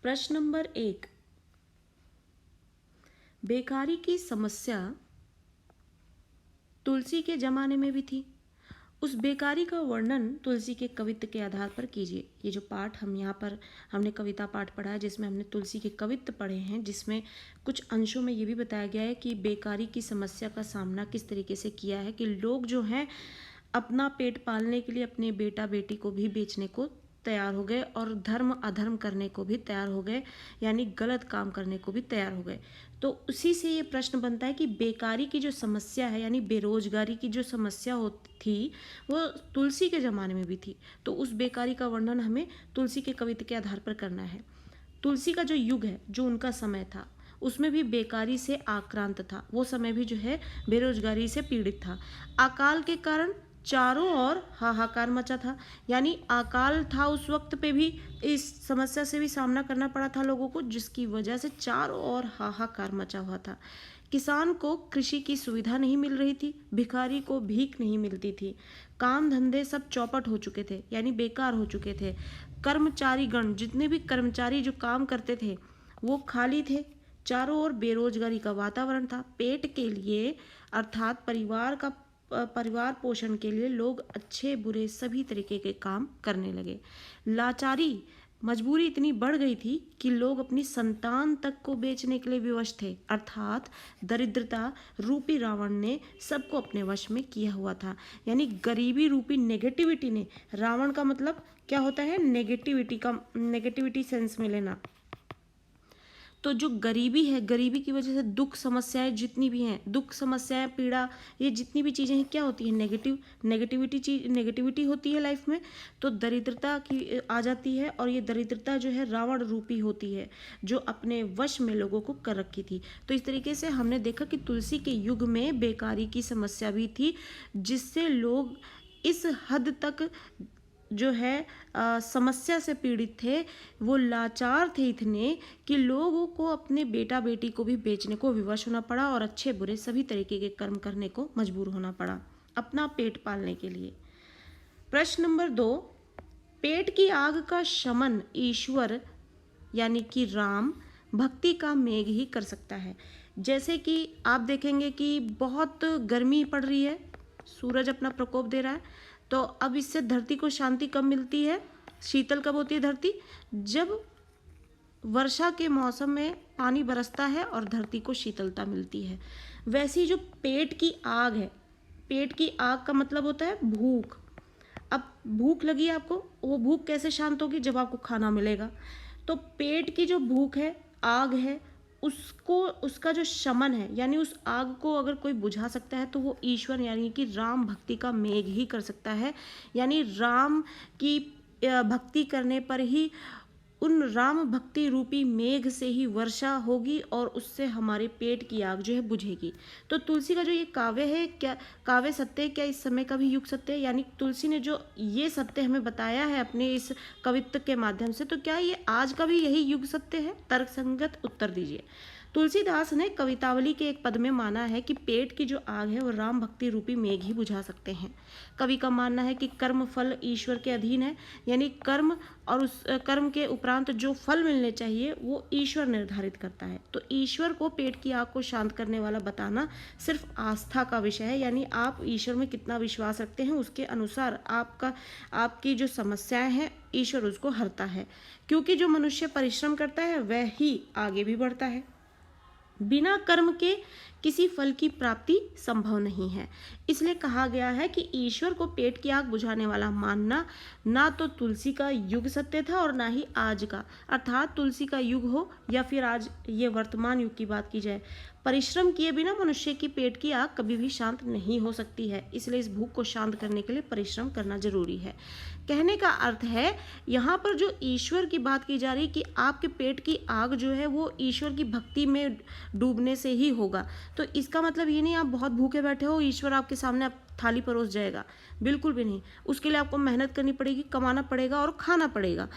प्रश्न नंबर 1। बेकारी की समस्या तुलसी के जमाने में भी थी। उस बेकारी का वर्णन तुलसी के कवित्त के आधार पर कीजिए। ये जो पाठ हम यहाँ पर हमने कविता पाठ पढ़ा है, जिसमें हमने तुलसी के कवित्त पढ़े हैं, जिसमें कुछ अंशों में ये भी बताया गया है कि बेकारी की समस्या का सामना किस तरीके से किया है कि लोग जो हैं अपना पेट पालने के लिए अपने बेटा बेटी को भी बेचने को तैयार हो गए और धर्म अधर्म करने को भी तैयार हो गए, यानी गलत काम करने को भी तैयार हो गए। तो उसी से ये प्रश्न बनता है कि बेकारी की जो समस्या है, यानी बेरोजगारी की जो समस्या होती थी, वो तुलसी के ज़माने में भी थी। तो उस बेकारी का वर्णन हमें तुलसी के कवित्त के आधार पर करना है। तुलसी का जो युग है, जो उनका समय था, उसमें भी बेकारी से आक्रांत था। वो समय भी जो है बेरोजगारी से पीड़ित था। अकाल के कारण चारों ओर हाहाकार मचा था, यानी अकाल था उस वक्त पे भी, इस समस्या से भी सामना करना पड़ा था लोगों को, जिसकी वजह से चारों ओर हाहाकार मचा हुआ था। किसान को कृषि की सुविधा नहीं मिल रही थी, भिखारी को भीख नहीं मिलती थी, काम धंधे सब चौपट हो चुके थे, यानी बेकार हो चुके थे। कर्मचारी गण, जितने भी कर्मचारी जो काम करते थे, वो खाली थे। चारों ओर बेरोजगारी का वातावरण था। पेट के लिए अर्थात परिवार पोषण के लिए लोग अच्छे बुरे सभी तरीके के काम करने लगे। लाचारी, मजबूरी इतनी बढ़ गई थी कि लोग अपनी संतान तक को बेचने के लिए विवश थे। अर्थात दरिद्रता रूपी रावण ने सबको अपने वश में किया हुआ था, यानी गरीबी रूपी नेगेटिविटी ने, रावण का मतलब क्या होता है, नेगेटिविटी सेंस में लेना। तो जो गरीबी है, गरीबी की वजह से दुख समस्याएं जितनी भी हैं, दुख समस्याएं पीड़ा, ये जितनी भी चीज़ें हैं क्या होती है, नेगेटिविटी होती है लाइफ में। तो दरिद्रता की आ जाती है, और ये दरिद्रता जो है रावण रूपी होती है, जो अपने वश में लोगों को कर रखी थी। तो इस तरीके से हमने देखा कि तुलसी के युग में बेकारी की समस्या भी थी, जिससे लोग इस हद तक जो है समस्या से पीड़ित थे, वो लाचार थे इतने कि लोगों को अपने बेटा बेटी को भी बेचने को विवश होना पड़ा और अच्छे बुरे सभी तरीके के कर्म करने को मजबूर होना पड़ा अपना पेट पालने के लिए। प्रश्न नंबर 2। पेट की आग का शमन ईश्वर यानी कि राम भक्ति का मेघ ही कर सकता है। जैसे कि आप देखेंगे कि बहुत गर्मी पड़ रही है, सूरज अपना प्रकोप दे रहा है, तो अब इससे धरती को शांति कब मिलती है, शीतल कब होती है धरती, जब वर्षा के मौसम में पानी बरसता है और धरती को शीतलता मिलती है। वैसी जो पेट की आग है, पेट की आग का मतलब होता है भूख। अब भूख लगी आपको, वो भूख कैसे शांत होगी, जब आपको खाना मिलेगा। तो पेट की जो भूख है, आग है, उसको, उसका जो शमन है, यानी उस आग को अगर कोई बुझा सकता है तो वो ईश्वर यानी कि राम भक्ति का मेघ ही कर सकता है। यानी राम की भक्ति करने पर ही उन राम भक्ति रूपी मेघ से ही वर्षा होगी और उससे हमारे पेट की आग जो है बुझेगी। तो तुलसी का जो ये काव्य है, क्या काव्य सत्य है, क्या इस समय का भी युग सत्य है, यानी तुलसी ने जो ये सत्य हमें बताया है अपने इस कवित्व के माध्यम से, तो क्या ये आज का भी यही युग सत्य है? तर्कसंगत उत्तर दीजिए। तुलसीदास ने कवितावली के एक पद में माना है कि पेट की जो आग है वो राम भक्ति रूपी मेघ ही बुझा सकते हैं। कवि का मानना है कि कर्म फल ईश्वर के अधीन है, यानी कर्म और उस कर्म के उपरांत जो फल मिलने चाहिए वो ईश्वर निर्धारित करता है। तो ईश्वर को पेट की आग को शांत करने वाला बताना सिर्फ आस्था का विषय है, यानी आप ईश्वर में कितना विश्वास रखते हैं उसके अनुसार आपकी जो समस्याएं हैं ईश्वर उसको हरता है। क्योंकि जो मनुष्य परिश्रम करता है वह ही आगे भी बढ़ता है। बिना कर्म के किसी फल की प्राप्ति संभव नहीं है। इसलिए कहा गया है कि ईश्वर को पेट की आग बुझाने वाला मानना ना तो तुलसी का युग सत्य था और ना ही आज का, अर्थात तुलसी का युग हो या फिर आज ये वर्तमान युग की बात की जाए, परिश्रम किए बिना मनुष्य की पेट की आग कभी भी शांत नहीं हो सकती है। इसलिए इस भूख को शांत करने के लिए परिश्रम करना जरूरी है। कहने का अर्थ है यहाँ पर जो ईश्वर की बात की जा रही कि आपके पेट की आग जो है वो ईश्वर की भक्ति में डूबने से ही होगा। तो इसका मतलब ये नहीं आप बहुत भूखे बैठे हो, ईश्वर आपके सामने थाली परोस जाएगा, बिल्कुल भी नहीं। उसके लिए आपको मेहनत करनी पड़ेगी, कमाना पड़ेगा और खाना पड़ेगा।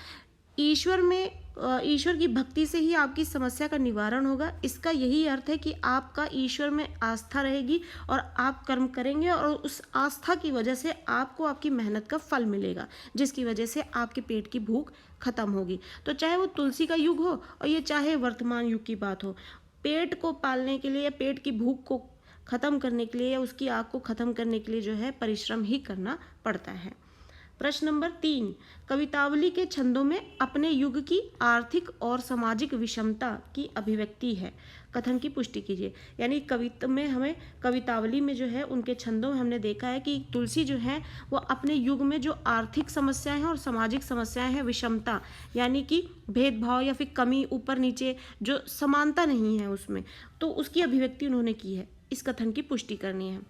ईश्वर की भक्ति से ही आपकी समस्या का निवारण होगा। इसका यही अर्थ है कि आपका ईश्वर में आस्था रहेगी और आप कर्म करेंगे और उस आस्था की वजह से आपको आपकी मेहनत का फल मिलेगा, जिसकी वजह से आपके पेट की भूख खत्म होगी। तो चाहे वो तुलसी का युग हो और ये चाहे वर्तमान युग की बात हो, पेट को पालने के लिए, पेट की भूख को खत्म करने के लिए या उसकी आग को खत्म करने के लिए जो है परिश्रम ही करना पड़ता है। प्रश्न नंबर 3, कवितावली के छंदों में अपने युग की आर्थिक और सामाजिक विषमता की अभिव्यक्ति है, कथन की पुष्टि कीजिए। यानी कवितावली में जो है उनके छंदों में हमने देखा है कि तुलसी जो है वो अपने युग में जो आर्थिक समस्याएं हैं और सामाजिक समस्याएं हैं, विषमता यानी कि भेदभाव या फिर कमी, ऊपर नीचे जो समानता नहीं है उसमें, तो उसकी अभिव्यक्ति उन्होंने की है। इस कथन की पुष्टि करनी है।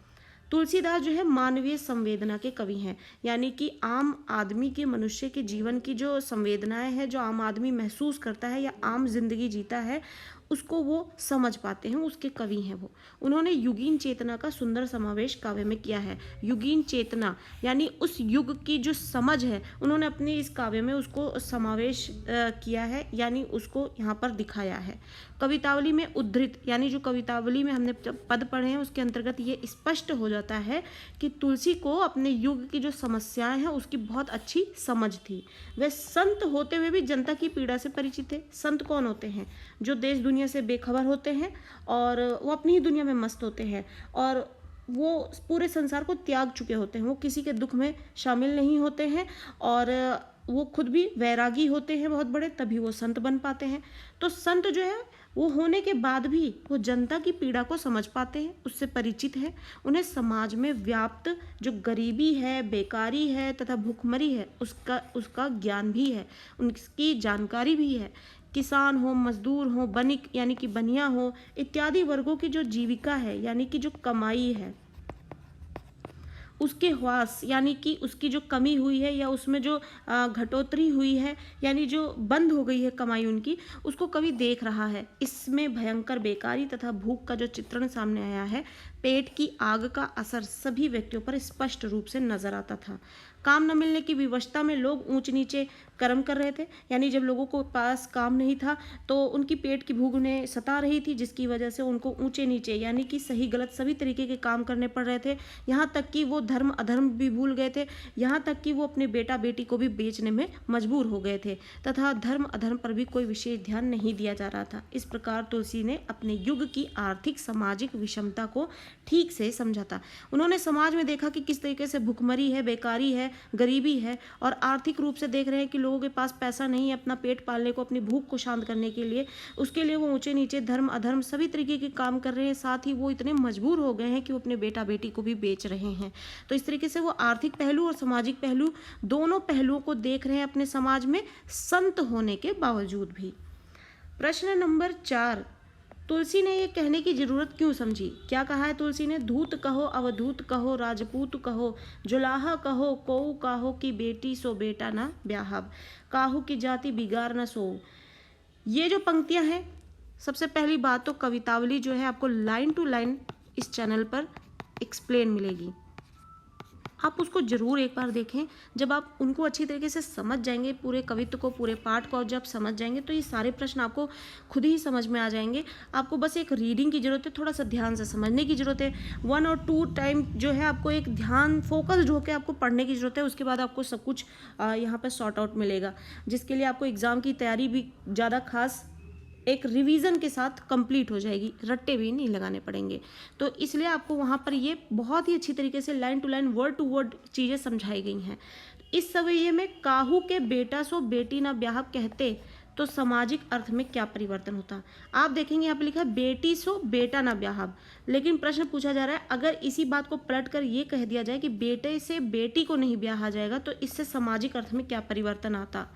तुलसीदास जो है मानवीय संवेदना के कवि हैं, यानी कि आम आदमी के, मनुष्य के जीवन की जो संवेदनाएं हैं, जो आम आदमी महसूस करता है या आम जिंदगी जीता है, उसको वो समझ पाते हैं, उसके कवि हैं वो। उन्होंने युगीन चेतना का सुंदर समावेश काव्य में किया है। युगीन चेतना यानी उस युग की जो समझ है, उन्होंने अपने इस काव्य में उसको समावेश किया है, यानी उसको यहाँ पर दिखाया है। कवितावली में उद्धृत, यानी जो कवितावली में हमने पद पढ़े हैं उसके अंतर्गत ये स्पष्ट हो जाता है कि तुलसी को अपने युग की जो समस्याएं हैं उसकी बहुत अच्छी समझ थी। वे संत होते हुए भी जनता की पीड़ा से परिचित थे। संत कौन होते हैं? जो देश दुनिया से बेखबर होते हैं और वो अपनी ही दुनिया में मस्त होते हैं और वो पूरे संसार को त्याग चुके होते हैं, वो किसी के दुख में शामिल नहीं होते हैं और वो खुद भी वैरागी होते हैं बहुत बड़े, तभी वो संत बन पाते हैं। तो संत जो है वो होने के बाद भी वो जनता की पीड़ा को समझ पाते हैं, उससे परिचित हैं। उन्हें समाज में व्याप्त जो गरीबी है, बेकारी है तथा भूखमरी है उसका ज्ञान भी है, उनकी जानकारी भी है। किसान हो, मजदूर हो, बनिक यानी कि बनिया हो, इत्यादि वर्गों की जो जीविका है यानी कि जो कमाई है, उसके ह्रास यानी कि उसकी जो कमी हुई है या उसमें जो घटोतरी हुई है यानी जो बंद हो गई है कमाई उनकी, उसको कवि देख रहा है। इसमें भयंकर बेकारी तथा भूख का जो चित्रण सामने आया है, पेट की आग का असर सभी व्यक्तियों पर स्पष्ट रूप से नजर आता था। काम न मिलने की विवशता में लोग ऊंच नीचे कर्म कर रहे थे, यानी जब लोगों को पास काम नहीं था तो उनकी पेट की भूख उन्हें सता रही थी, जिसकी वजह से उनको ऊंचे नीचे यानी कि सही गलत सभी तरीके के काम करने पड़ रहे थे। यहाँ तक कि वो धर्म अधर्म भी भूल गए थे, यहाँ तक कि वो अपने बेटा बेटी को भी बेचने में मजबूर हो गए थे तथा धर्म अधर्म पर भी कोई विशेष ध्यान नहीं दिया जा रहा था। इस प्रकार तुलसी ने अपने युग की आर्थिक सामाजिक विषमता को ठीक से समझा था। उन्होंने समाज में देखा कि किस तरीके से भुखमरी है, बेकारी है, गरीबी है और आर्थिक रूप से देख रहे हैं कि लोगों के पास पैसा नहीं है अपना पेट पालने को, अपनी भूख को शांत करने के लिए। उसके लिए वो ऊंचे नीचे धर्म अधर्म सभी तरीके के काम कर रहे हैं, साथ ही वो इतने मजबूर हो गए हैं कि वो अपने बेटा बेटी को भी बेच रहे हैं। तो इस तरीके से वो आर्थिक पहलू और सामाजिक पहलू दोनों पहलुओं को देख रहे हैं अपने समाज में, संत होने के बावजूद भी। प्रश्न नंबर 4, तुलसी ने ये कहने की जरूरत क्यों समझी? क्या कहा है तुलसी ने? धूत कहो, अवधूत कहो, राजपूत कहो, जुलाहा कहो, कोऊ काहो की बेटी सो बेटा ना ब्याहब, काहू की जाति बिगाड़ न सो। ये जो पंक्तियां हैं, सबसे पहली बात तो कवितावली जो है आपको लाइन टू लाइन इस चैनल पर एक्सप्लेन मिलेगी, आप उसको जरूर एक बार देखें। जब आप उनको अच्छी तरीके से समझ जाएंगे, पूरे कवित्व को, पूरे पाठ को जब समझ जाएंगे तो ये सारे प्रश्न आपको खुद ही समझ में आ जाएंगे। आपको बस एक रीडिंग की जरूरत है, थोड़ा सा ध्यान से समझने की जरूरत है। 1 और 2 टाइम जो है आपको एक ध्यान फोकस्ड होकर आपको पढ़ने की जरूरत है। उसके बाद आपको सब कुछ यहाँ पर सॉर्ट आउट मिलेगा, जिसके लिए आपको एग्जाम की तैयारी भी ज़्यादा खास एक रिवीजन के साथ कंप्लीट हो जाएगी, रट्टे भी नहीं लगाने पड़ेंगे। तो इसलिए आपको वहाँ पर ये बहुत ही अच्छी तरीके से line to line word to word चीज़ें समझाई गई हैं। इस सवैये में काहू के बेटा सो बेटी ना ब्याहब कहते तो सामाजिक अर्थ में क्या परिवर्तन होता? आप देखेंगे यहाँ पर लिखा है बेटी सो बेटा ना ब्याहब, लेकिन प्रश्न पूछा जा रहा है अगर इसी बात को पलट कर ये कह दिया जाए कि बेटे से बेटी को नहीं ब्याहा जाएगा तो इससे सामाजिक अर्थ में क्या परिवर्तन आता?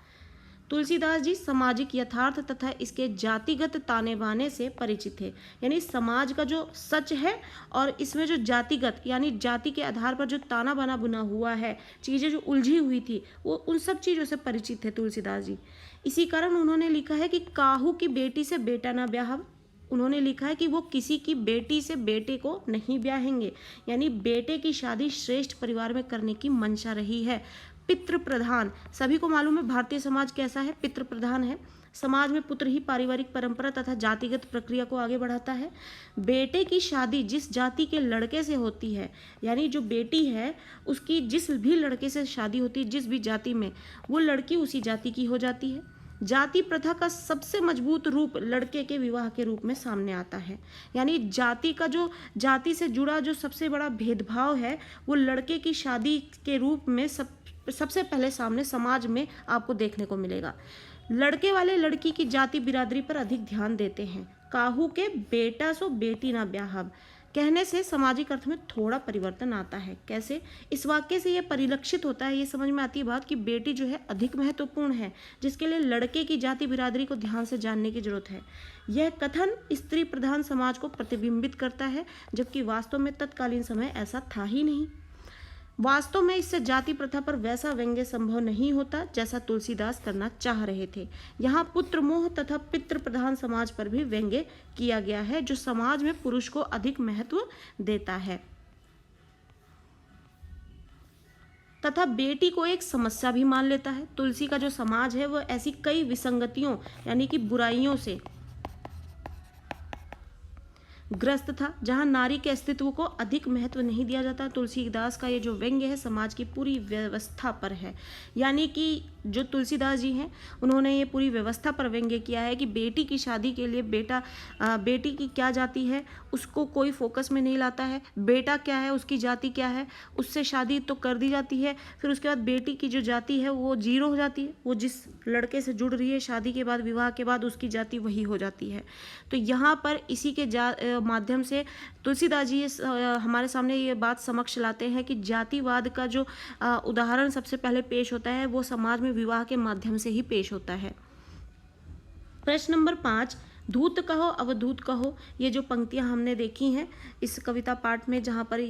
तुलसीदास जी सामाजिक यथार्थ तथा इसके जातिगत ताने बाने से परिचित थे, यानी समाज का जो सच है और इसमें जो जातिगत यानी जाति के आधार पर जो ताना बाना बुना हुआ है, चीज़ें जो उलझी हुई थी, वो उन सब चीज़ों से परिचित थे तुलसीदास जी। इसी कारण उन्होंने लिखा है कि काहू की बेटी से बेटा ना ब्याहब। उन्होंने लिखा है कि वो किसी की बेटी से बेटे को नहीं ब्याहेंगे, यानी बेटे की शादी श्रेष्ठ परिवार में करने की मंशा रही है। पितृ प्रधान, सभी को मालूम है भारतीय समाज कैसा है, पितृ प्रधान है। समाज में पुत्र ही पारिवारिक परंपरा तथा जातिगत प्रक्रिया को आगे बढ़ाता है। बेटे की शादी जिस जाति के लड़के से होती है, यानी जो बेटी है उसकी जिस भी लड़के से शादी होती है, जिस भी जाति में, वो लड़की उसी जाति की हो जाती है। जाति प्रथा का सबसे मजबूत रूप लड़के के विवाह के रूप में सामने आता है, यानी जाति का जो जाति से जुड़ा जो सबसे बड़ा भेदभाव है वो लड़के की शादी के रूप में सबसे पहले सामने समाज में आपको देखने को मिलेगा। लड़के वाले लड़की की जाति बिरादरी पर अधिक ध्यान देते हैं। काहू के बेटा सो बेटी ना ब्याहब कहने से सामाजिक अर्थ में थोड़ा परिवर्तन आता है। कैसे? इस वाक्य से ये परिलक्षित होता है, ये समझ में आती है बात कि बेटी जो है अधिक महत्वपूर्ण है, जिसके लिए लड़के की जाति बिरादरी को ध्यान से जानने की जरूरत है। यह कथन स्त्री प्रधान समाज को प्रतिबिंबित करता है, जबकि वास्तव में तत्कालीन समय ऐसा था ही नहीं। वास्तव में इससे जाति प्रथा पर वैसा व्यंग्य संभव नहीं होता जैसा तुलसीदास करना चाह रहे थे। यहाँ पुत्र मोह तथा पितृ प्रधान समाज पर भी व्यंग्य किया गया है, जो समाज में पुरुष को अधिक महत्व देता है तथा बेटी को एक समस्या भी मान लेता है। तुलसी का जो समाज है वह ऐसी कई विसंगतियों यानी कि बुराइयों से ग्रस्त था, जहां नारी के अस्तित्व को अधिक महत्व नहीं दिया जाता। तुलसीदास का ये जो व्यंग्य है समाज की पूरी व्यवस्था पर है, यानी कि जो तुलसीदास जी हैं उन्होंने ये पूरी व्यवस्था पर व्यंग्य किया है कि बेटी की शादी के लिए बेटी की क्या जाति है उसको कोई फोकस में नहीं लाता है, बेटा क्या है उसकी जाति क्या है उससे शादी तो कर दी जाती है, फिर उसके बाद बेटी की जो जाति है वो जीरो हो जाती है, वो जिस लड़के से जुड़ रही है शादी के बाद विवाह के बाद उसकी जाति वही हो जाती है। तो यहाँ पर इसी के माध्यम से तुलसीदास जी हमारे सामने ये बात समक्ष लाते हैं कि जातिवाद का जो उदाहरण सबसे पहले पेश होता है वो समाज में विवाह के माध्यम से ही पेश होता है। प्रश्न नंबर 5, धूत कहो अवधूत कहो, ये जो पंक्तियां हमने देखी हैं इस कविता पाठ में, जहाँ पर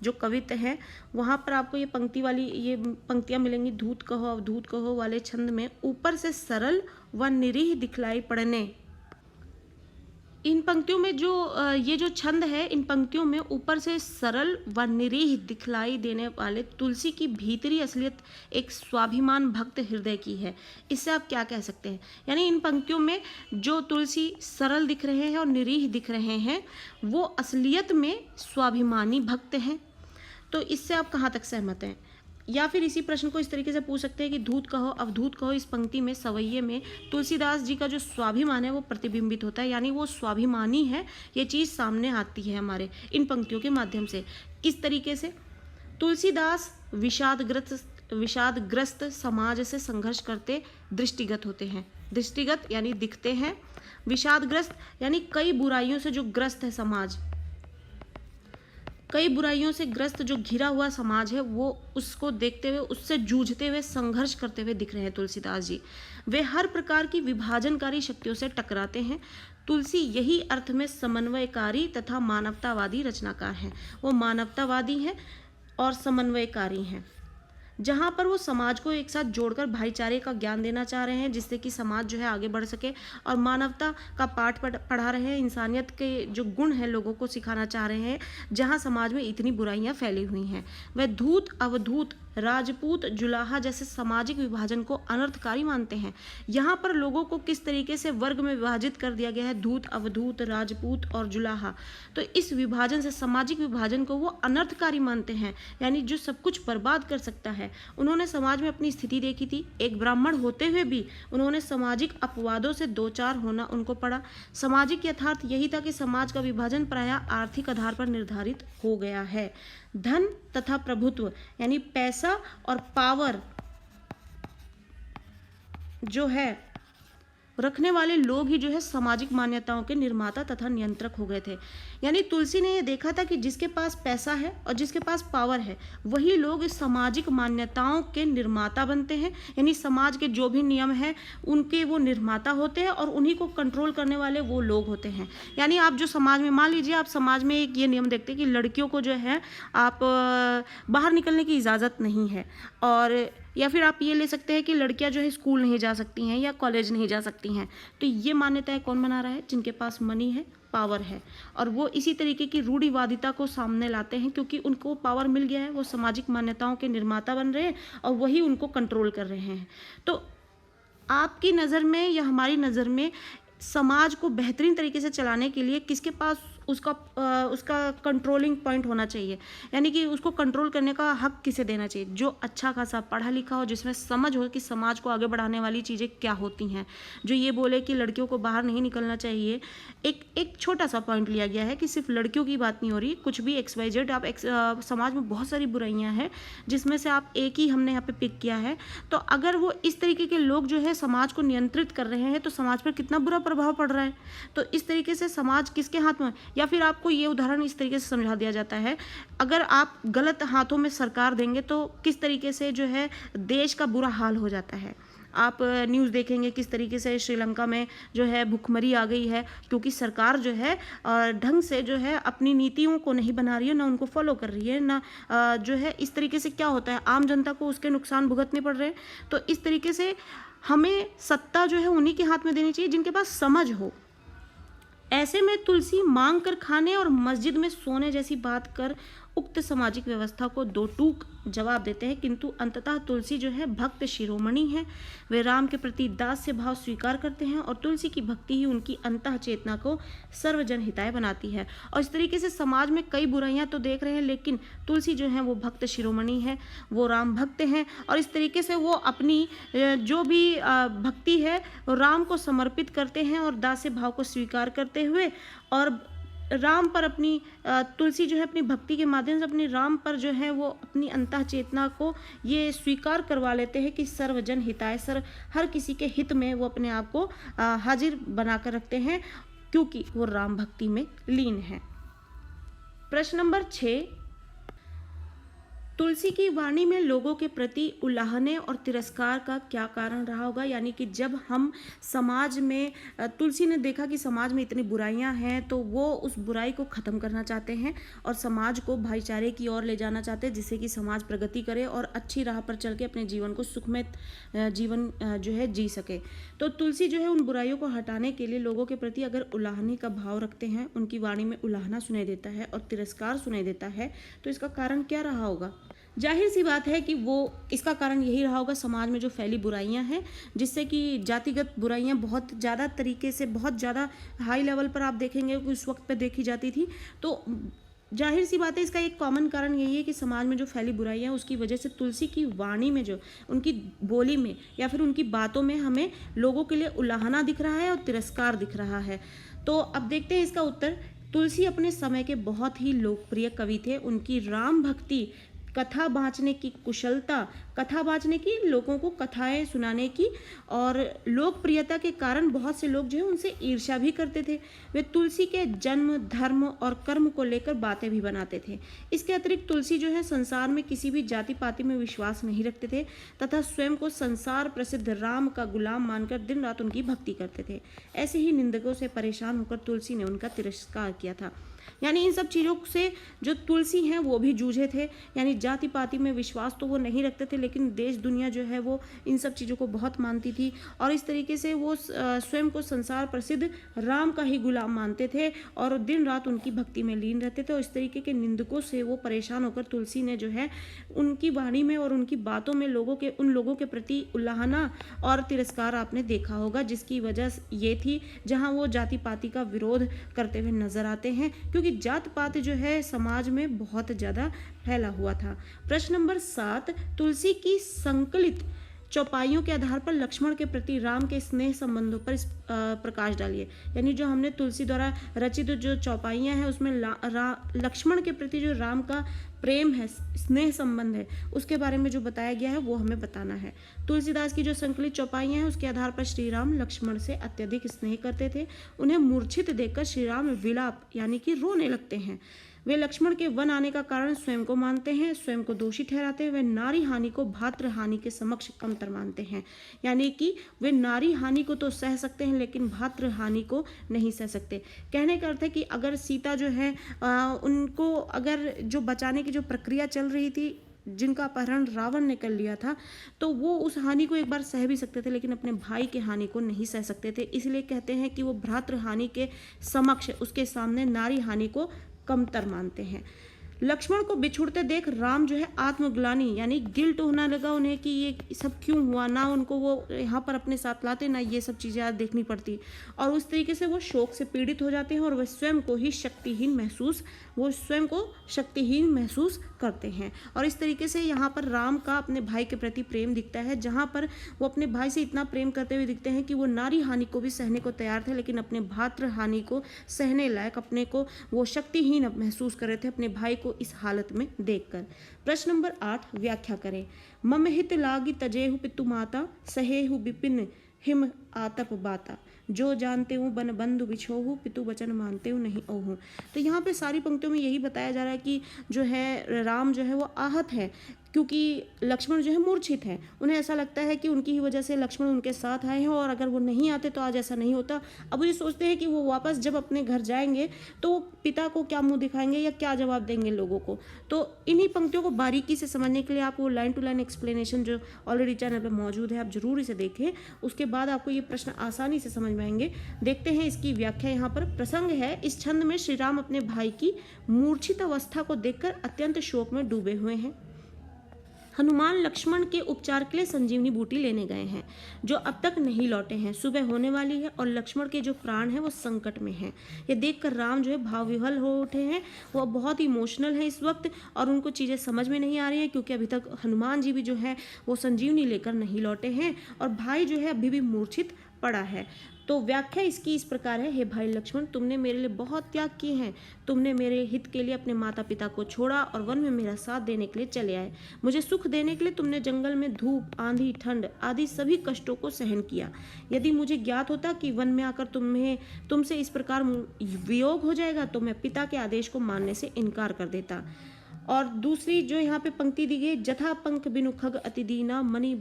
जो कवित है वहाँ पर आपको ये पंक्तियां मिलेंगी। धूत कहो अवधूत कहो वाले छंद में ऊपर से सरल व निरीह दिखलाई पड़ने, इन पंक्तियों में जो ये जो छंद है इन पंक्तियों में ऊपर से सरल व निरीह दिखलाई देने वाले तुलसी की भीतरी असलियत एक स्वाभिमान भक्त हृदय की है। इससे आप क्या कह सकते हैं? यानी इन पंक्तियों में जो तुलसी सरल दिख रहे हैं और निरीह दिख रहे हैं वो असलियत में स्वाभिमानी भक्त हैं। तो इससे आप कहाँ तक सहमत हैं? या फिर इसी प्रश्न को इस तरीके से पूछ सकते हैं कि धूत कहो अवधूत कहो, इस पंक्ति में सवैये में तुलसीदास जी का जो स्वाभिमान है वो प्रतिबिंबित होता है, यानी वो स्वाभिमानी है, ये चीज़ सामने आती है हमारे इन पंक्तियों के माध्यम से। किस तरीके से? तुलसीदास विषादग्रस्त समाज से संघर्ष करते दृष्टिगत होते हैं। दृष्टिगत यानी दिखते हैं, विषादग्रस्त यानी कई बुराइयों से जो ग्रस्त है समाज, कई बुराइयों से ग्रस्त जो घिरा हुआ समाज है वो उसको देखते हुए उससे जूझते हुए संघर्ष करते हुए दिख रहे हैं तुलसीदास जी। वे हर प्रकार की विभाजनकारी शक्तियों से टकराते हैं। तुलसी यही अर्थ में समन्वयकारी तथा मानवतावादी रचनाकार हैं। वो मानवतावादी हैं और समन्वयकारी हैं, जहाँ पर वो समाज को एक साथ जोड़कर भाईचारे का ज्ञान देना चाह रहे हैं जिससे कि समाज जो है आगे बढ़ सके, और मानवता का पाठ पढ़ा रहे हैं, इंसानियत के जो गुण हैं लोगों को सिखाना चाह रहे हैं जहाँ समाज में इतनी बुराइयाँ फैली हुई हैं। वह धूत अवधूत राजपूत जुलाहा जैसे सामाजिक विभाजन को अनर्थकारी मानते हैं। यहाँ पर लोगों को किस तरीके से वर्ग में विभाजित कर दिया गया है, धूत अवधूत राजपूत और जुलाहा, तो इस विभाजन से सामाजिक विभाजन को वो अनर्थकारी मानते हैं, यानी जो सब कुछ बर्बाद कर सकता है। उन्होंने समाज में अपनी स्थिति देखी थी, एक ब्राह्मण होते हुए भी उन्होंने सामाजिक अपवादों से दो चार होना उनको पड़ा। सामाजिक यथार्थ यही था कि समाज का विभाजन प्रायः आर्थिक आधार पर निर्धारित हो गया है। धन तथा प्रभुत्व यानी पैसा और पावर जो है रखने वाले लोग ही जो है सामाजिक मान्यताओं के निर्माता तथा नियंत्रक हो गए थे। यानी तुलसी ने ये देखा था कि जिसके पास पैसा है और जिसके पास पावर है वही लोग इस सामाजिक मान्यताओं के निर्माता बनते हैं, यानी समाज के जो भी नियम हैं उनके वो निर्माता होते हैं और उन्हीं को कंट्रोल करने वाले वो लोग होते हैं। यानी आप जो समाज में, मान लीजिए आप समाज में एक ये नियम देखते हैं कि लड़कियों को जो है आप बाहर निकलने की इजाज़त नहीं है, और या फिर आप ये ले सकते हैं कि लड़कियां जो है स्कूल नहीं जा सकती हैं या कॉलेज नहीं जा सकती हैं। तो ये मान्यताएं कौन बना रहा है? जिनके पास मनी है, पावर है, और वो इसी तरीके की रूढ़िवादिता को सामने लाते हैं, क्योंकि उनको पावर मिल गया है, वो सामाजिक मान्यताओं के निर्माता बन रहे हैं और वही उनको कंट्रोल कर रहे हैं। तो आपकी नज़र में या हमारी नज़र में समाज को बेहतरीन तरीके से चलाने के लिए किसके पास उसका कंट्रोलिंग पॉइंट होना चाहिए, यानी कि उसको कंट्रोल करने का हक किसे देना चाहिए? जो अच्छा खासा पढ़ा लिखा हो, जिसमें समझ हो कि समाज को आगे बढ़ाने वाली चीज़ें क्या होती हैं, जो ये बोले कि लड़कियों को बाहर नहीं निकलना चाहिए। एक छोटा सा पॉइंट लिया गया है कि सिर्फ लड़कियों की बात नहीं हो रही, कुछ भी XYZ आप समाज में बहुत सारी बुराइयां हैं, जिसमें से आप एक ही हमने यहाँ पे पिक किया है। तो अगर वो इस तरीके के लोग जो है समाज को नियंत्रित कर रहे हैं, तो समाज पर कितना बुरा प्रभाव पड़ रहा है। तो इस तरीके से समाज किसके हाथ में, या फिर आपको ये उदाहरण इस तरीके से समझा दिया जाता है, अगर आप गलत हाथों में सरकार देंगे तो किस तरीके से जो है देश का बुरा हाल हो जाता है। आप न्यूज़ देखेंगे किस तरीके से श्रीलंका में जो है भुखमरी आ गई है, क्योंकि सरकार जो है ढंग से जो है अपनी नीतियों को नहीं बना रही है, ना उनको फॉलो कर रही है, ना जो है इस तरीके से क्या होता है आम जनता को उसके नुकसान भुगतने पड़ रहे हैं। तो इस तरीके से हमें सत्ता जो है उन्हीं के हाथ में देनी चाहिए जिनके पास समझ हो। ऐसे में तुलसी मांग कर खाने और मस्जिद में सोने जैसी बात कर उक्त सामाजिक व्यवस्था को दो टूक जवाब देते हैं, किंतु अंततः तुलसी जो है भक्त शिरोमणि है। वे राम के प्रति दास्य भाव स्वीकार करते हैं और तुलसी की भक्ति ही उनकी अंतः चेतना को सर्वजन हिताय बनाती है। और इस तरीके से समाज में कई बुराइयां तो देख रहे हैं, लेकिन तुलसी जो है वो भक्त शिरोमणि है, वो राम भक्त हैं, और इस तरीके से वो अपनी जो भी भक्ति है राम को समर्पित करते हैं और दास्य भाव को स्वीकार करते हुए, और राम पर अपनी तुलसी जो है अपनी भक्ति के माध्यम से अपनी राम पर जो है वो अपनी अंतः चेतना को ये स्वीकार करवा लेते हैं कि सर्वजन हिताय, हर किसी के हित में वो अपने आप को हाजिर बनाकर रखते हैं, क्योंकि वो राम भक्ति में लीन है। प्रश्न नंबर 6, तुलसी की वाणी में लोगों के प्रति उलाहने और तिरस्कार का क्या कारण रहा होगा? यानी कि जब हम समाज में तुलसी ने देखा कि समाज में इतनी बुराइयां हैं, तो वो उस बुराई को ख़त्म करना चाहते हैं और समाज को भाईचारे की ओर ले जाना चाहते हैं, जिससे कि समाज प्रगति करे और अच्छी राह पर चल के अपने जीवन को सुखमय जीवन जो है जी सके। तो तुलसी जो है उन बुराइयों को हटाने के लिए लोगों के प्रति अगर उलाहने का भाव रखते हैं, उनकी वाणी में उलाहना सुनाई देता है और तिरस्कार सुनाई देता है, तो इसका कारण क्या रहा होगा? जाहिर सी बात है कि वो इसका कारण यही रहा होगा समाज में जो फैली बुराइयां हैं, जिससे कि जातिगत बुराइयां बहुत ज़्यादा तरीके से, बहुत ज़्यादा हाई लेवल पर आप देखेंगे कि उस वक्त पे देखी जाती थी। तो जाहिर सी बात है इसका एक कॉमन कारण यही है कि समाज में जो फैली बुराइयां उसकी वजह से तुलसी की वाणी में, जो उनकी बोली में या फिर उनकी बातों में हमें लोगों के लिए उलाहना दिख रहा है और तिरस्कार दिख रहा है। तो अब देखते हैं इसका उत्तर। तुलसी अपने समय के बहुत ही लोकप्रिय कवि थे। उनकी राम भक्ति, कथा बाँचने की कुशलता, कथा बाँचने की, लोगों को कथाएं सुनाने की और लोकप्रियता के कारण बहुत से लोग जो है उनसे ईर्ष्या भी करते थे। वे तुलसी के जन्म, धर्म और कर्म को लेकर बातें भी बनाते थे। इसके अतिरिक्त तुलसी जो है संसार में किसी भी जाति पाति में विश्वास नहीं रखते थे तथा स्वयं को संसार प्रसिद्ध राम का गुलाम मानकर दिन रात उनकी भक्ति करते थे। ऐसे ही निंदकों से परेशान होकर तुलसी ने उनका तिरस्कार किया था। यानी इन सब चीज़ों से जो तुलसी हैं वो भी जूझे थे, यानी जाति पाति में विश्वास तो वो नहीं रखते थे, लेकिन देश दुनिया जो है वो इन सब चीज़ों को बहुत मानती थी और इस तरीके से वो स्वयं को संसार प्रसिद्ध राम का ही गुलाम मानते थे और दिन रात उनकी भक्ति में लीन रहते थे। और इस तरीके के निंदकों से वो परेशान होकर तुलसी ने जो है उनकी वाणी में और उनकी बातों में उन लोगों के प्रति उलाहना और तिरस्कार आपने देखा होगा, जिसकी वजह ये थी जहाँ वो जाति पाति का विरोध करते हुए नजर आते हैं, क्योंकि जात पात जो है समाज में बहुत ज़्यादा फैला हुआ था। प्रश्न नंबर 7, तुलसी की संकलित चौपाइयों के आधार पर लक्ष्मण के प्रति राम के स्नेह संबंधों पर प्रकाश डालिए। यानी जो हमने तुलसी द्वारा रचित जो चौपाइयाँ हैं उसमें लक्ष्मण के प्रति जो राम का प्रेम है, स्नेह संबंध है, उसके बारे में जो बताया गया है वो हमें बताना है। तुलसीदास की जो संकलित चौपाइयाँ हैं उसके आधार पर श्री राम लक्ष्मण से अत्यधिक स्नेह करते थे। उन्हें मूर्छित देखकर श्री राम विलाप यानी कि रोने लगते हैं। वे लक्ष्मण के वन आने का कारण स्वयं को मानते हैं, स्वयं को दोषी ठहराते हैं। वे नारी हानि को भातृ हानि के समक्ष कमतर मानते हैं, यानी कि वे नारी हानि को तो सह सकते हैं लेकिन भातृ हानि को नहीं सह सकते। कहने का अर्थ है कि अगर सीता जो है उनको अगर जो बचाने की जो प्रक्रिया चल रही थी जिनका अपहरण रावण ने कर लिया था, तो वो उस हानि को एक बार सह भी सकते थे, लेकिन अपने भाई के हानि को नहीं सह सकते थे। इसलिए कहते हैं कि वो भ्रातृ हानि के समक्ष, उसके सामने नारी हानि को कमतर मानते हैं। लक्ष्मण को बिछुड़ते देख राम जो है आत्मग्लानि यानी गिल्ट होने लगा उन्हें कि ये सब क्यों हुआ, ना उनको वो यहाँ पर अपने साथ लाते, ना ये सब चीज़ें आज देखनी पड़ती, और उस तरीके से वो शोक से पीड़ित हो जाते हैं और वह स्वयं को शक्तिहीन महसूस करते हैं। और इस तरीके से यहाँ पर राम का अपने भाई के प्रति प्रेम दिखता है, जहाँ पर वो अपने भाई से इतना प्रेम करते हुए दिखते हैं कि वो नारी हानि को भी सहने को तैयार थे, लेकिन अपने भातृ हानि को सहने लायक अपने को वो शक्तिहीन महसूस कर रहे थे अपने भाई को इस हालत में देखकर। प्रश्न नंबर 8 व्याख्या करें। मम हित लागी तजेहु पितु माता, सहेहु विपिन हिम आतप बाता, जो जानते हूँ बन बंधु बिछोहु, पितु वचन मानते हूँ नहीं ओहू। तो यहाँ पे सारी पंक्तियों में यही बताया जा रहा है कि जो है राम जो है वो आहत है, क्योंकि लक्ष्मण जो है मूर्छित है। उन्हें ऐसा लगता है कि उनकी ही वजह से लक्ष्मण उनके साथ आए हैं, और अगर वो नहीं आते तो आज ऐसा नहीं होता। अब वो ये सोचते हैं कि वो वापस जब अपने घर जाएंगे तो वो पिता को क्या मुंह दिखाएंगे या क्या जवाब देंगे लोगों को। तो इन्हीं पंक्तियों को बारीकी से समझने के लिए आप वो लाइन टू लाइन एक्सप्लेनेशन जो ऑलरेडी चैनल पर मौजूद है, आप जरूर इसे देखें। उसके बाद आपको ये प्रश्न आसानी से समझ में आएंगे। देखते हैं इसकी व्याख्या। यहाँ पर प्रसंग है, इस छंद में श्री राम अपने भाई की मूर्छित अवस्था को देखकर अत्यंत शोक में डूबे हुए हैं। हनुमान लक्ष्मण के उपचार के लिए संजीवनी बूटी लेने गए हैं, जो अब तक नहीं लौटे हैं। सुबह होने वाली है और लक्ष्मण के जो प्राण हैं वो संकट में हैं। ये देखकर राम जो है भाव विह्वल हो उठे हैं, वो बहुत इमोशनल है इस वक्त, और उनको चीज़ें समझ में नहीं आ रही हैं, क्योंकि अभी तक हनुमान जी भी जो है वो संजीवनी लेकर नहीं लौटे हैं, और भाई जो है अभी भी मूर्छित पड़ा है। तो व्याख्या इसकी इस प्रकार है। हे भाई लक्ष्मण, तुमने मेरे लिए बहुत त्याग किए हैं। तुमने मेरे हित के लिए अपने माता पिता को छोड़ा और वन में मेरा साथ देने के लिए चले आए। मुझे सुख देने के लिए तुमने जंगल में धूप, आंधी, ठंड आदि सभी कष्टों को सहन किया। यदि मुझे ज्ञात होता कि वन में आकर तुमसे इस प्रकार वियोग हो जाएगा, तो मैं पिता के आदेश को मानने से इनकार कर देता। और दूसरी जो यहाँ पे पंक्ति दी गई, जथा पंख बिनु खग अति दीना, मणि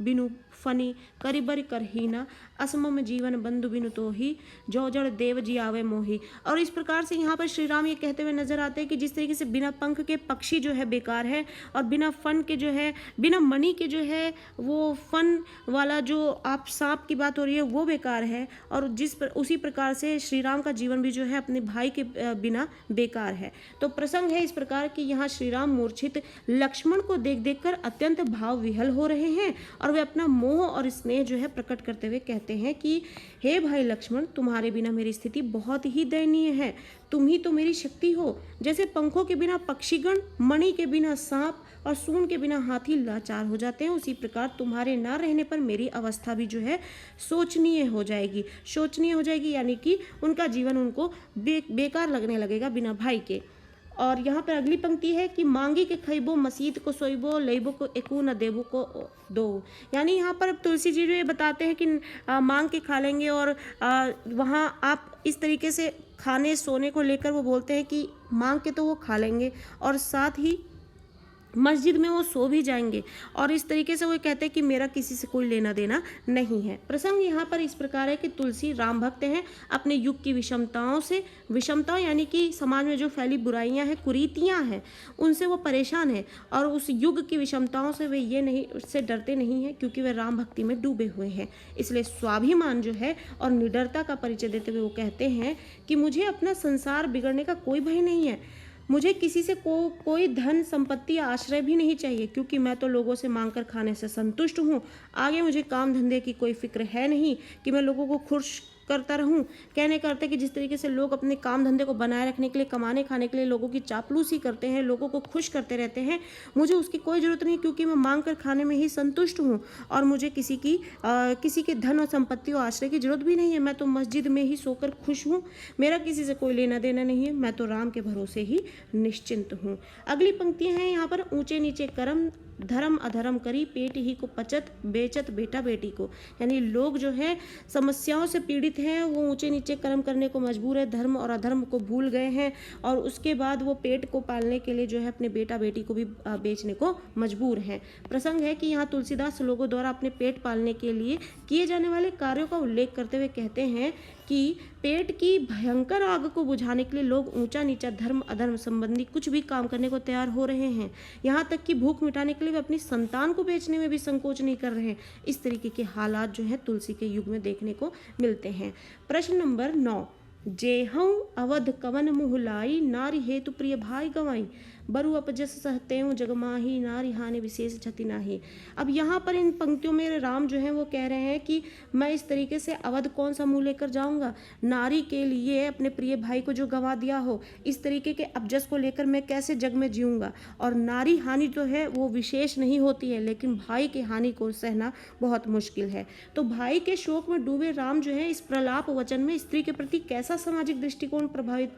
बिनु फनी करिबर करहीना, असमम जीवन बंधु बिनु तोही, जो जड़ देव जी आवे मोही। और इस प्रकार से यहाँ पर श्री राम ये कहते हुए नजर आते हैं कि जिस तरीके से बिना पंख के पक्षी जो है बेकार है, और बिना फन के जो है, बिना मणि के जो है वो फन वाला जो आप सांप की बात हो रही है वो बेकार है, और उसी प्रकार से श्री राम का जीवन भी जो है अपने भाई के बिना बेकार है। तो प्रसंग है इस प्रकार कि यहाँ श्री राम मूर्छित लक्ष्मण को देख देख कर अत्यंत भाव विह्वल हो रहे हैं, और वे अपना मोह और स्नेह जो है प्रकट करते हुए कहते हैं कि हे भाई लक्ष्मण, तुम्हारे बिना मेरी स्थिति बहुत ही दयनीय है। तुम ही तो मेरी शक्ति हो। जैसे पंखों के बिना पक्षीगण, मणि के बिना सांप और सूंड के बिना हाथी लाचार हो जाते हैं, उसी प्रकार तुम्हारे ना रहने पर मेरी अवस्था भी जो है शोचनीय हो जाएगी, यानी कि उनका जीवन उनको बेकार लगने लगेगा बिना भाई के। और यहाँ पर अगली पंक्ति है कि मांगी के खइबो, मसीत को सोइबो, लेबो को एकू न देबो को दो। यानी यहाँ पर तुलसी जी जो ये बताते हैं कि मांग के खा लेंगे, और वहाँ आप इस तरीके से खाने सोने को लेकर वो बोलते हैं कि मांग के तो वो खा लेंगे, और साथ ही मस्जिद में वो सो भी जाएंगे, और इस तरीके से वो कहते हैं कि मेरा किसी से कोई लेना देना नहीं है। प्रसंग यहाँ पर इस प्रकार है कि तुलसी राम भक्त हैं, अपने युग की विषमताओं यानी कि समाज में जो फैली बुराइयां हैं, कुरीतियां हैं, उनसे वो परेशान है, और उस युग की विषमताओं से वे उससे डरते नहीं हैं, क्योंकि वे राम भक्ति में डूबे हुए हैं। इसलिए स्वाभिमान जो है और निडरता का परिचय देते हुए वो कहते हैं कि मुझे अपना संसार बिगड़ने का कोई भय नहीं है। मुझे किसी से कोई धन संपत्ति या आश्रय भी नहीं चाहिए, क्योंकि मैं तो लोगों से मांगकर खाने से संतुष्ट हूँ। आगे मुझे काम धंधे की कोई फिक्र है नहीं कि मैं लोगों को खुश करता रहूं। कहने का अर्थ है कि जिस तरीके से लोग अपने काम धंधे को बनाए रखने के लिए, कमाने खाने के लिए लोगों की चापलूसी करते हैं, लोगों को खुश करते रहते हैं, मुझे उसकी कोई ज़रूरत नहीं, क्योंकि मैं मांग कर खाने में ही संतुष्ट हूँ, और मुझे किसी के धन और संपत्ति और आश्रय की जरूरत भी नहीं है। मैं तो मस्जिद में ही सोकर खुश हूँ, मेरा किसी से कोई लेना देना नहीं है, मैं तो राम के भरोसे ही निश्चिंत हूँ। अगली पंक्तियाँ हैं यहाँ पर, ऊंचे नीचे कर्म धर्म अधर्म करी, पेट ही को पचत, बेचत बेटा बेटी को। यानी लोग जो है समस्याओं से पीड़ित हैं, वो ऊंचे नीचे कर्म करने को मजबूर है, धर्म और अधर्म को भूल गए हैं, और उसके बाद वो पेट को पालने के लिए जो है अपने बेटा बेटी को भी बेचने को मजबूर हैं। प्रसंग है कि यहाँ तुलसीदास लोगों द्वारा अपने पेट पालने के लिए किए जाने वाले कार्यों का उल्लेख करते हुए कहते हैं कि पेट की भयंकर आग को बुझाने के लिए लोग ऊंचा नीचा धर्म अधर्म संबंधी कुछ भी काम करने को तैयार हो रहे हैं। यहाँ तक कि भूख मिटाने के लिए वे अपनी संतान को बेचने में भी संकोच नहीं कर रहे हैं। इस तरीके के हालात जो है तुलसी के युग में देखने को मिलते हैं। प्रश्न नंबर 9, जेहूँ अवध कवन मुँह लाई, नारी हेतु प्रिय भाई गवाई, बरु अपजस सहते हूँ जगमाही, नारी हानि विशेष क्षति नाही। अब यहाँ पर इन पंक्तियों में राम जो है वो कह रहे हैं कि मैं इस तरीके से अवध कौन सा मुँह लेकर जाऊँगा, नारी के लिए अपने प्रिय भाई को जो गंवा दिया हो, इस तरीके के अपजस को लेकर मैं कैसे जग में जीऊँगा। और नारी हानि जो है वो विशेष नहीं होती है, लेकिन भाई की हानि को सहना बहुत मुश्किल है। तो भाई के शोक में डूबे राम जो है इस प्रलाप वचन में स्त्री के प्रति कैसा सामाजिक दृष्टिकोण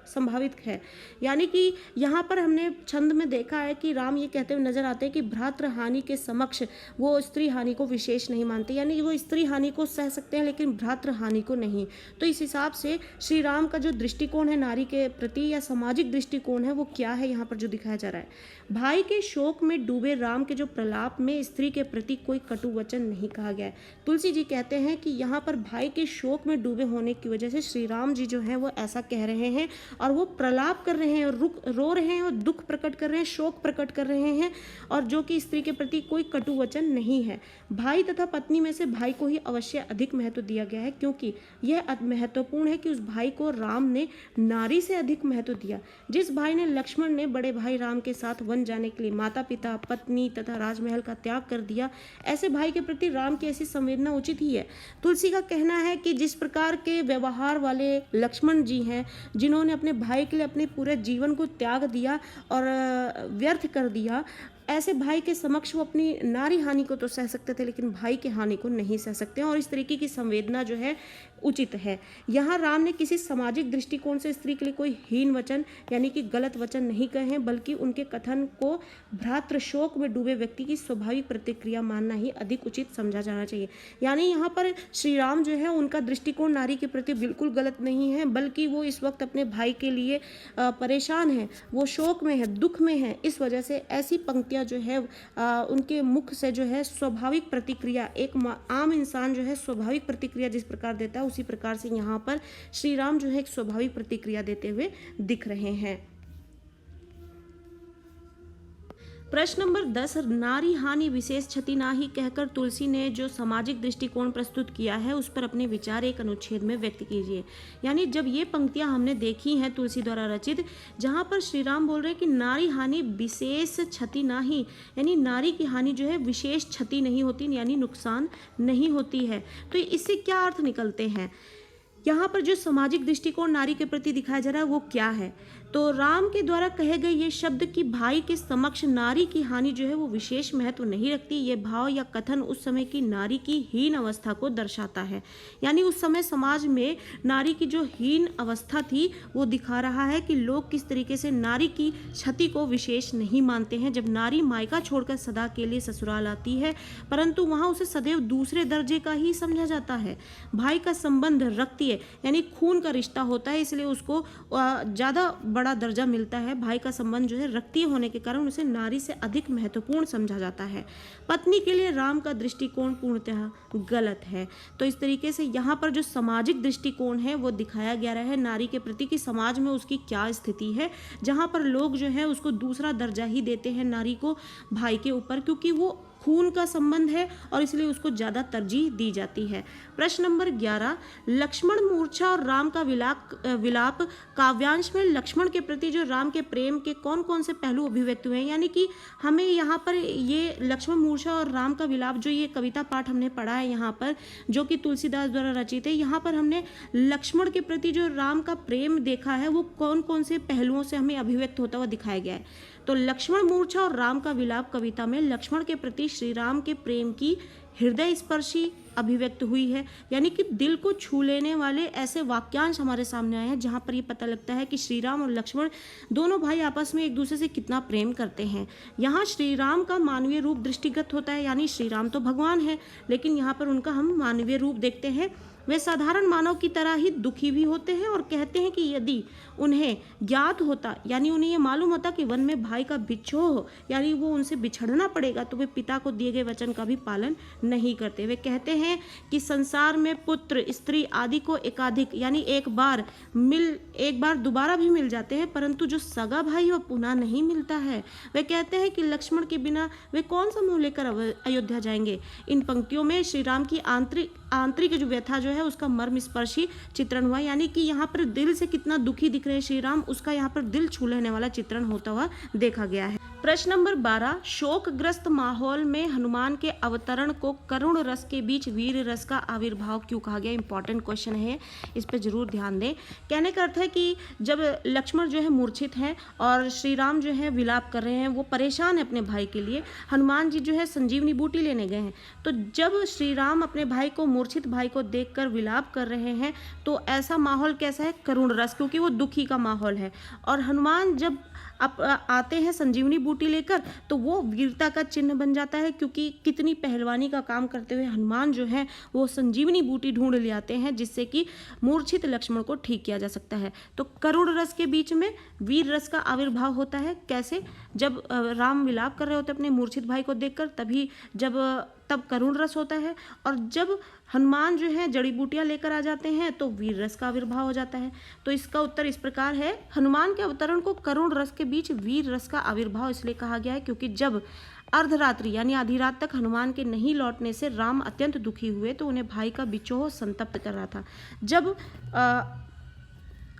संभावित है। यानी कि यहाँ पर हमने छंद में देखा है कि राम ये कहते हुए नजर आते हैं कि भ्रातृ हानि के समक्ष वो स्त्री हानि को विशेष नहीं मानते, यानी वो स्त्री हानि को सह सकते हैं लेकिन भ्रातृ हानि को नहीं। तो इस हिसाब से श्री राम का जो दृष्टिकोण है नारी के प्रति या सामाजिक दृष्टिकोण है वो क्या है यहाँ पर जो दिखाया जा रहा है। भाई के शोक में डूबे राम के जो प्रलाप में स्त्री के प्रति कोई कटु वचन नहीं कहा गया है। तुलसी जी कहते हैं कि यहाँ पर भाई के शोक में डूबे होने की वजह से श्री राम जी जो है वो ऐसा कह रहे हैं और वो प्रलाप कर रहे हैं और रो रहे हैं और दुख प्रकट कर रहे हैं, शोक प्रकट कर रहे हैं, और जो कि स्त्री के प्रति कोई कटु वचन नहीं है। भाई तथा पत्नी में से भाई को ही अवश्य अधिक महत्व दिया गया है, क्योंकि यह महत्वपूर्ण है कि उस भाई को राम ने नारी से अधिक महत्व दिया। जिस भाई ने लक्ष्मण ने बड़े भाई राम के साथ वन जाने के लिए माता पिता पत्नी तथा राजमहल का त्याग कर दिया, ऐसे भाई के प्रति राम की ऐसी संवेदना उचित ही है। तुलसी का कहना है कि जिस प्रकार के व्यवहार वाले लक्ष्मण जी हैं, जिन्होंने अपने भाई के लिए अपने पूरे जीवन को त्याग दिया और व्यर्थ कर दिया, ऐसे भाई के समक्ष वो अपनी नारी हानि को तो सह सकते थे लेकिन भाई की हानि को नहीं सह सकते, और इस तरीके की संवेदना जो है उचित है। यहाँ राम ने किसी सामाजिक दृष्टिकोण से स्त्री के लिए कोई हीन वचन यानी कि गलत वचन नहीं कहे हैं, बल्कि उनके कथन को भ्रातृ शोक में डूबे व्यक्ति की स्वाभाविक प्रतिक्रिया मानना ही अधिक उचित समझा जाना चाहिए। यानी यहाँ पर श्री राम जो है उनका दृष्टिकोण नारी के प्रति बिल्कुल गलत नहीं है, बल्कि वो इस वक्त अपने भाई के लिए परेशान है, वो शोक में है, दुख में है। इस वजह से ऐसी पंक्तियाँ जो है उनके मुख से जो है स्वाभाविक प्रतिक्रिया, एक आम इंसान जो है स्वाभाविक प्रतिक्रिया जिस प्रकार देता है उसी प्रकार से यहाँ पर श्री राम जो है एक स्वाभाविक प्रतिक्रिया देते हुए दिख रहे हैं। प्रश्न नंबर 10, नारी हानि विशेष क्षति नाही कहकर तुलसी ने जो सामाजिक दृष्टिकोण प्रस्तुत किया है उस पर अपने विचार एक अनुच्छेद में व्यक्त कीजिए। यानी जब ये पंक्तियां हमने देखी हैं तुलसी द्वारा रचित, जहां पर श्री राम बोल रहे हैं कि नारी हानि विशेष क्षति नाही, यानी नारी की हानि जो है विशेष क्षति नहीं होती, यानी नुकसान नहीं होती है। तो इससे क्या अर्थ निकलते हैं, यहाँ पर जो सामाजिक दृष्टिकोण नारी के प्रति दिखाया जा रहा है वो क्या है। तो राम के द्वारा कहे गए ये शब्द कि भाई के समक्ष नारी की हानि जो है वो विशेष महत्व नहीं रखती, ये भाव या कथन उस समय की नारी की हीन अवस्था को दर्शाता है। यानी उस समय समाज में नारी की जो हीन अवस्था थी वो दिखा रहा है कि लोग किस तरीके से नारी की क्षति को विशेष नहीं मानते हैं। जब नारी मायका छोड़कर सदा के लिए ससुराल आती है, परंतु वहाँ उसे सदैव दूसरे दर्जे का ही समझा जाता है। भाई का संबंध रक्ति है, यानी खून का रिश्ता होता है, इसलिए उसको ज़्यादा बड़ा दर्जा मिलता है। भाई का संबंध जो है रक्तीय होने के कारण उसे नारी से अधिक महत्वपूर्ण समझा जाता है। पत्नी के लिए राम का दृष्टिकोण पूर्णतः गलत है। तो इस तरीके से यहाँ पर जो सामाजिक दृष्टिकोण है वो दिखाया गया है नारी के प्रति कि समाज में उसकी क्या स्थिति है, जहाँ पर लोग जो है उसको दूसरा दर्जा ही देते हैं नारी को भाई के ऊपर, क्योंकि वो खून का संबंध है और इसलिए उसको ज़्यादा तरजीह दी जाती है। प्रश्न नंबर 11, लक्ष्मण मूर्छा और राम का विलाप काव्यांश में लक्ष्मण के प्रति जो राम के प्रेम के कौन कौन से पहलू अभिव्यक्त हुए हैं। यानी कि हमें यहाँ पर ये लक्ष्मण मूर्छा और राम का विलाप जो ये कविता पाठ हमने पढ़ा है यहाँ पर, जो कि तुलसीदास द्वारा रचित है, यहाँ पर हमने लक्ष्मण के प्रति जो राम का प्रेम देखा है वो कौन कौन से पहलुओं से हमें अभिव्यक्त होता हुआ दिखाया गया है। तो लक्ष्मण मूर्छा और राम का विलाप कविता में लक्ष्मण के प्रति श्री राम के प्रेम की हृदय स्पर्शी अभिव्यक्त हुई है, यानी कि दिल को छू लेने वाले ऐसे वाक्यांश हमारे सामने आए हैं जहाँ पर ये पता लगता है कि श्री राम और लक्ष्मण दोनों भाई आपस में एक दूसरे से कितना प्रेम करते हैं। यहाँ श्री राम का मानवीय रूप दृष्टिगत होता है, यानी श्री राम तो भगवान है, लेकिन यहाँ पर उनका हम मानवीय रूप देखते हैं। वे साधारण मानव की तरह ही दुखी भी होते हैं और कहते हैं कि यदि उन्हें ज्ञात होता, यानी उन्हें ये मालूम होता कि वन में भाई का बिछोह, यानी वो उनसे बिछड़ना पड़ेगा, तो वे पिता को दिए गए वचन का भी पालन नहीं करते। वे कहते हैं कि संसार में पुत्र, स्त्री आदि को एकाधिक, यानी एक बार दोबारा भी मिल जाते हैं, परंतु जो सगा भाई वो पुनः नहीं मिलता है। वे कहते हैं कि लक्ष्मण के बिना वे कौन सा मुंह लेकर अयोध्या जाएंगे। इन पंक्तियों में श्री राम की आंतरिक जो व्यथा जो है उसका मर्म स्पर्शी चित्रण हुआ, यानी कि यहाँ पर दिल से कितना दुखी दिख रहे हैं श्री राम, उसका यहाँ पर दिल छू लेने वाला चित्रण होता हुआ देखा गया है। प्रश्न नंबर 12, शोकग्रस्त माहौल में हनुमान के अवतरण को करुण रस के बीच वीर रस का आविर्भाव क्यों कहा गया? इंपॉर्टेंट क्वेश्चन है, इस पर जरूर ध्यान दें। कहने का अर्थ है कि जब लक्ष्मण जो है मूर्छित हैं और श्री राम जो है विलाप कर रहे हैं, वो परेशान है अपने भाई के लिए, हनुमान जी जो है संजीवनी बूटी लेने गए हैं, तो जब श्री राम अपने भाई को, मूर्छित भाई को देखकर विलाप कर रहे हैं, तो ऐसा माहौल कैसा है? करुण रस, क्योंकि वो दुखी का माहौल है। और हनुमान जब आते हैं संजीवनी बूटी लेकर, तो वो वीरता का चिन्ह बन जाता है, क्योंकि कितनी पहलवानी का काम करते हुए हनुमान जो है वो संजीवनी बूटी ढूंढ ले आते हैं, जिससे कि मूर्छित लक्ष्मण को ठीक किया जा सकता है। तो करुण रस के बीच में वीर रस का आविर्भाव होता है। कैसे? जब राम विलाप कर रहे होते अपने मूर्छित भाई को देखकर, तब करुण रस होता है, और जब हनुमान जो है जड़ी बूटियां लेकर आ जाते हैं तो वीर रस का आविर्भाव हो जाता है। तो इसका उत्तर इस प्रकार है, हनुमान के अवतरण को करुण रस के बीच वीर रस का आविर्भाव इसलिए कहा गया है क्योंकि जब अर्धरात्रि यानी आधी रात तक हनुमान के नहीं लौटने से राम अत्यंत दुखी हुए, तो उन्हें भाई का बिछोह संतप्त कर रहा था। जब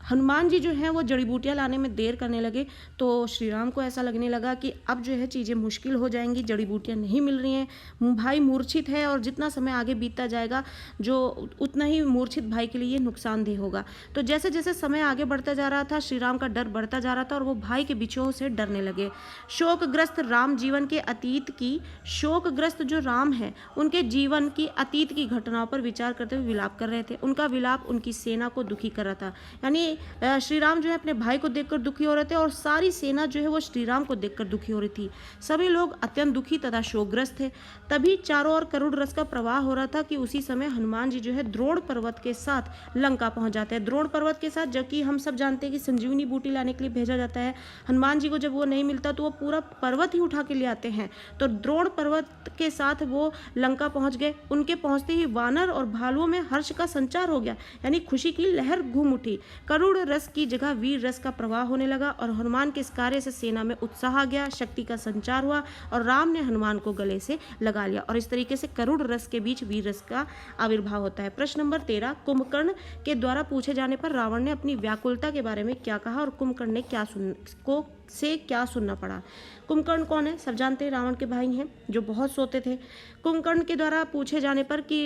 हनुमान जी जो हैं वो जड़ी बूटियाँ लाने में देर करने लगे, तो श्री राम को ऐसा लगने लगा कि अब जो है चीज़ें मुश्किल हो जाएंगी, जड़ी बूटियाँ नहीं मिल रही हैं, भाई मूर्छित है, और जितना समय आगे बीतता जाएगा जो उतना ही मूर्छित भाई के लिए नुकसानदेह होगा। तो जैसे जैसे समय आगे बढ़ता जा रहा था, श्री राम का डर बढ़ता जा रहा था और वो भाई के बिछोह से डरने लगे। शोकग्रस्त राम जीवन के अतीत की, शोकग्रस्त जो राम है उनके जीवन की अतीत की घटनाओं पर विचार करते हुए विलाप कर रहे थे। उनका विलाप उनकी सेना को दुखी कर रहा था, यानी श्री राम जो है अपने भाई को देखकर दुखी हो रहे थे और सारी सेना जो है वो श्री राम को देखकर दुखी हो रही थी। सभी लोग अत्यंत दुखी तथा शोकग्रस्त थे। तभी चारों ओर करुण रस का प्रवाह हो रहा था कि उसी समय हनुमान जी जो है द्रोण पर्वत के साथ लंका पहुंच जाते हैं। द्रोण पर्वत के साथ, जबकि हम सब जानते हैं कि संजीवनी बूटी लाने के लिए भेजा जाता है, हनुमान जी को जब वो नहीं मिलता तो वो पूरा पर्वत ही उठा के ले आते हैं। तो द्रोण पर्वत के साथ वो लंका पहुंच गए। उनके पहुंचते ही वानर और भालुओं में हर्ष का संचार हो गया, यानी खुशी की लहर घूम उठी। करुण रस की जगह वीर रस का प्रवाह होने लगा और हनुमान के इस कार्य से सेना में उत्साह आ गया, शक्ति का संचार हुआ और राम ने हनुमान को गले से लगा लिया, और इस तरीके से करुण रस के बीच वीर रस का आविर्भाव होता है। प्रश्न नंबर 13, कुंभकर्ण के द्वारा पूछे जाने पर रावण ने अपनी व्याकुलता के बारे में क्या कहा और कुंभकर्ण ने क्या सुनना पड़ा? कुंभकर्ण कौन है? सब जानते हैं, रावण के भाई हैं जो बहुत सोते थे। कुंभकर्ण के द्वारा पूछे जाने पर कि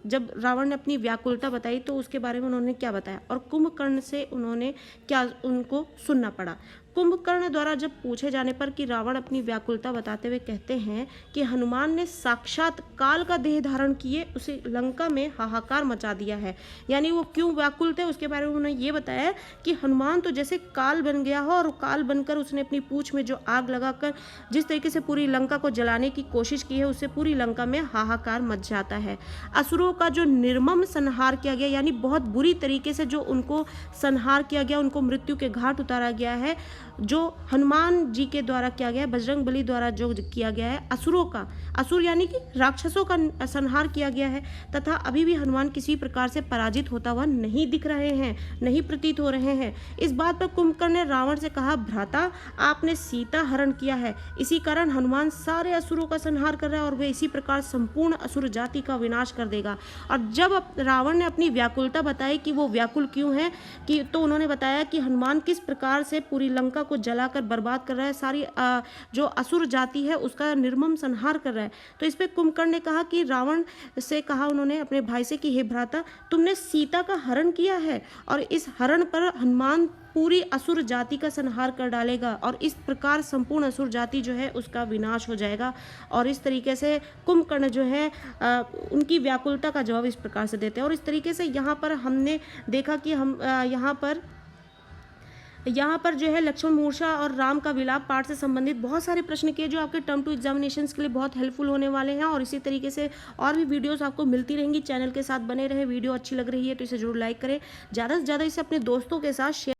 जब रावण ने अपनी व्याकुलता बताई तो उसके बारे में उन्होंने क्या बताया और कुंभकर्ण से उन्होंने क्या उनको सुनना पड़ा? कुंभकर्ण द्वारा जब पूछे जाने पर कि रावण अपनी व्याकुलता बताते हुए कहते हैं कि हनुमान ने साक्षात काल का देह धारण किए उसे लंका में हाहाकार मचा दिया है, यानी वो क्यों व्याकुल थे उसके बारे में उन्होंने ये बताया कि हनुमान तो जैसे काल बन गया हो और काल बनकर उसने अपनी पूंछ में जो आग लगाकर जिस तरीके से पूरी लंका को जलाने की कोशिश की है, उससे पूरी लंका में हाहाकार मच जाता है। असुरों का जो निर्मम संहार किया गया, यानी बहुत बुरी तरीके से जो उनको संहार किया गया, उनको मृत्यु के घाट उतारा गया है, जो हनुमान जी के द्वारा किया गया है, बजरंग बली द्वारा जो किया गया है, असुर यानी कि राक्षसों का संहार किया गया है, तथा अभी भी हनुमान किसी प्रकार से पराजित होता हुआ नहीं दिख रहे हैं, नहीं प्रतीत हो रहे हैं। इस बात पर कुंभकर्ण ने रावण से कहा, भ्राता आपने सीता हरण किया है, इसी कारण हनुमान सारे असुरों का संहार कर रहा है और वे इसी प्रकार संपूर्ण असुर जाति का विनाश कर देगा। और जब रावण ने अपनी व्याकुलता बताई कि वो व्याकुल क्यों है, तो उन्होंने बताया कि हनुमान किस प्रकार से पूरी लंका लंका को जलाकर बर्बाद कर रहा है, सारी जो असुर जाति है उसका निर्मम संहार कर रहा है। तो इस पे कुंभकर्ण ने कहा कि रावण से कहा उन्होंने अपने भाई से कि हे भ्राता, तुमने सीता का हरण किया है और इस हरण पर हनुमान पूरी असुर जाति का संहार कर डालेगा और इस प्रकार संपूर्ण असुर जाति जो है उसका विनाश हो जाएगा। और इस तरीके से कुंभकर्ण जो है उनकी व्याकुलता का जवाब इस प्रकार से देते हैं। और इस तरीके से यहाँ पर हमने देखा कि हम यहाँ पर जो है लक्ष्मण मूर्छा और राम का विलाप पाठ से संबंधित बहुत सारे प्रश्न किए जो आपके टर्म टू एग्जामिनेशंस के लिए बहुत हेल्पफुल होने वाले हैं। और इसी तरीके से और भी वीडियोस आपको मिलती रहेंगी। चैनल के साथ बने रहे। वीडियो अच्छी लग रही है तो इसे जरूर लाइक करें, ज़्यादा से ज़्यादा इसे अपने दोस्तों के साथ शेयर